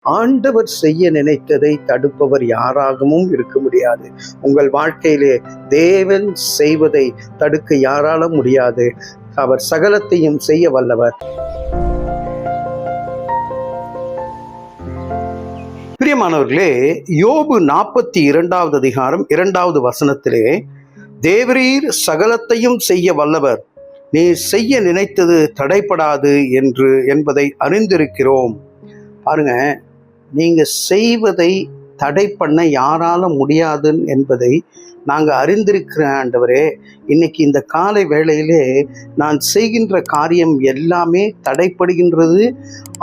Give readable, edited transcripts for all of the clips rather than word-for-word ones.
ஆண்டவர் செய்ய நினைத்ததை தடுப்பவர் யாராகவும் இருக்க முடியாது. உங்கள் வாழ்க்கையிலே தேவன் செய்வதை தடுக்க யாராலும் முடியாது. அவர் சகலத்தையும் செய்ய வல்லவர். பிரியமானவர்களே, யோபு 42வது அதிகாரம் 2வது வசனத்திலே, தேவரீர் சகலத்தையும் செய்ய வல்லவர், நீ செய்ய நினைத்தது தடைப்படாது என்பதை அறிந்திருக்கிறோம். பாருங்க, நீங்க செய்வதை தடை பண்ண யாரால முடியாது என்பதை நாங்கள் அறிந்திருக்கிற ஆண்டவரே, இன்னைக்கு இந்த காலை வேளையிலே நான் செய்கின்ற காரியம் எல்லாமே தடைப்படுகின்றது,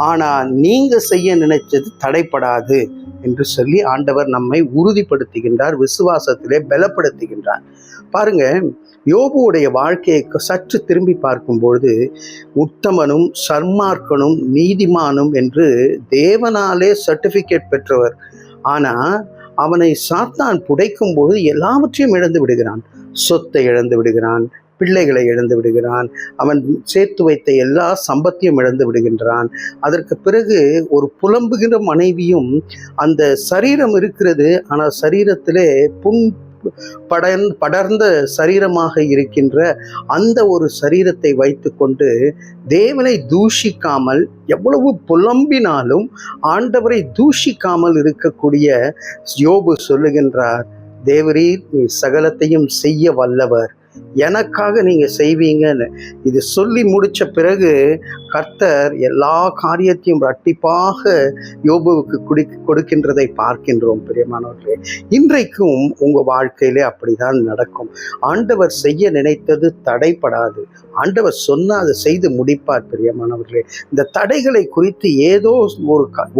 ஆனால் நீங்க செய்ய நினைச்சது தடைப்படாது என்று சொல்லி ஆண்டவர் நம்மை உறுதிப்படுத்துகின்றார், விசுவாசத்திலே பலப்படுத்துகின்றார். பாருங்க, யோபுவுடைய வாழ்க்கையை சற்று திரும்பி பார்க்கும்பொழுது உத்தமனும் சன்மார்க்கனும் நீதிமானும் என்று தேவனாலே சர்டிஃபிகேட் பெற்றவர். ஆனால் அவனை சாத்தான் புடைக்கும் போது எல்லாவற்றையும் இழந்து விடுகிறான். சொத்தை இழந்து விடுகிறான், பிள்ளைகளை இழந்து விடுகிறான், அவன் சேர்த்து வைத்த எல்லா சம்பத்தையும் இழந்து விடுகின்றான். அதற்கு பிறகு ஒரு புலம்புகிற மனைவியும், அந்த சரீரம் இருக்கிறது, ஆனால் சரீரத்திலே படர்ந்த சரீரமாக இருக்கின்ற அந்த ஒரு சரீரத்தை வைத்து கொண்டு தேவனை தூஷிக்காமல், எவ்வளவு புலம்பினாலும் ஆண்டவரை தூஷிக்காமல் இருக்கக்கூடிய யோபு சொல்லுகின்றார், தேவரீர் நீ சகலத்தையும் செய்ய வல்லவர், எனக்காக நீங்க செய்வீங்கன்னு. இது சொல்லி முடிச்ச பிறகு கர்த்தர் எல்லா காரியத்தையும் இரட்டிப்பாக யோபுவுக்கு கொடுக்கின்றதை பார்க்கின்றோம். பிரியமானவர்களே, இன்றைக்கும் உங்க வாழ்க்கையிலே அப்படிதான் நடக்கும். ஆண்டவர் செய்ய நினைத்தது தடைப்படாது. ஆண்டவர் சொன்னால் அதை செய்து முடிப்பார். பிரியமானவர்களே, இந்த தடைகளை குறித்து ஏதோ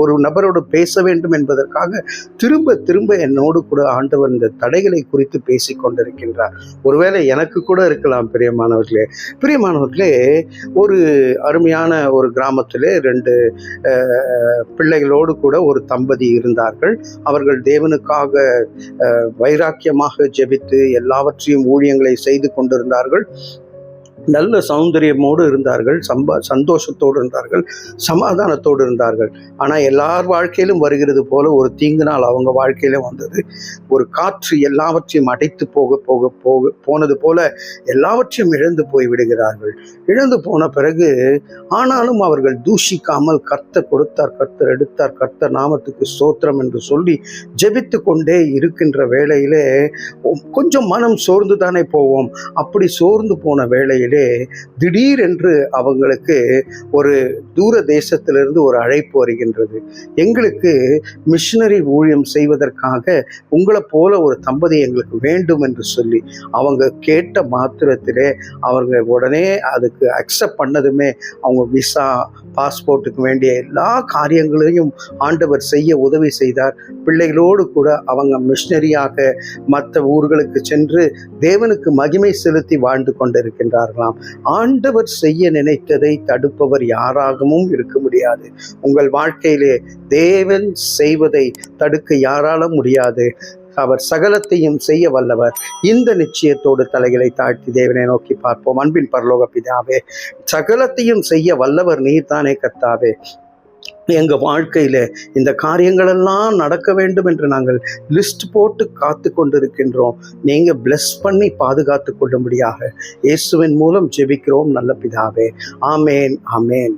ஒரு நபரோடு பேச வேண்டும் என்பதற்காக திரும்ப திரும்ப என்னோடு கூட ஆண்டவர் இந்த தடைகளை குறித்து பேசிக் கொண்டிருக்கின்றார். ஒருவேளை எனக்கு கூட இருக்கலாம். பிரியமானவர்களே, ஒரு அருமையான ஒரு கிராமத்திலே 2 பிள்ளைகளோடு கூட ஒரு தம்பதி இருந்தார்கள். அவர்கள் தேவனுக்காக வைராக்கியமாக ஜெபித்து எல்லாவற்றையும் ஊழியங்களை செய்து கொண்டிருந்தார்கள். நல்ல சௌந்தரியமோடு இருந்தார்கள், சந்தோஷத்தோடு இருந்தார்கள், சமாதானத்தோடு இருந்தார்கள். ஆனால் எல்லார் வாழ்க்கையிலும் வருகிறது போல ஒரு தீங்கு நாள் அவங்க வாழ்க்கையிலும் வந்தது. ஒரு காற்று எல்லாவற்றையும் அடைத்து போனது போல எல்லாவற்றையும் இழந்து போய் விடுகிறார்கள். இழந்து போன பிறகு ஆனாலும் அவர்கள் தூஷிக்காமல் கர்த்தர் கொடுத்தார், கர்த்தர் எடுத்தார், கர்த்தர் நாமத்துக்கு ஸ்தோத்திரம் என்று சொல்லி ஜெபித்து கொண்டே இருக்கின்ற வேளையிலே கொஞ்சம் மனம் சோர்ந்து தானே போவோம். அப்படி சோர்ந்து போன வேளையிலே திடீரென்று அவங்களுக்கு ஒரு தூர தேசத்திலிருந்து ஒரு அழைப்பு வருகின்றது. எங்களுக்கு மிஷனரி ஊழியம் செய்வதற்காக உங்களை போல ஒரு தம்பதி எங்களுக்கு வேண்டும் என்று சொல்லி அவங்க கேட்ட மாத்திரத்திலே அவங்க உடனே அதுக்கு அக்செப்ட் பண்ணதுமே அவங்க விசா, பாஸ்போர்ட்டுக்கு வேண்டிய எல்லா காரியங்களையும் ஆண்டவர் செய்ய உதவி செய்தார். பிள்ளைகளோடு கூட அவங்க மிஷனரியாக மற்ற ஊர்களுக்கு சென்று தேவனுக்கு மகிமை செலுத்தி வாழ்ந்து கொண்டிருக்கின்றார்களாம். ஆண்டவர் செய்ய நினைத்ததை தடுப்பவர் யாராகவும் இருக்க முடியாது. உங்கள் வாழ்க்கையிலே தேவன் செய்வதை தடுக்க யாராலும் முடியாது. அவர் சகலத்தையும் செய்ய வல்லவர். இந்த நிச்சயத்தோடு தலைகளை தாழ்த்தி தேவனை நோக்கி பார்ப்போம். அன்பின் பரலோக பிதாவே, சகலத்தையும் செய்ய வல்லவர் நீர்தானே கர்த்தாவே. எங்க வாழ்க்கையில இந்த காரியங்களெல்லாம் நடக்க வேண்டும் என்று நாங்கள் லிஸ்ட் போட்டு காத்து கொண்டிருக்கின்றோம். நீங்க பிளஸ் பண்ணி பாதுகாத்து கொள்ளும்படியாக இயேசுவின் மூலம் ஜெபிக்கிறோம் நல்ல பிதாவே. ஆமேன், ஆமேன்.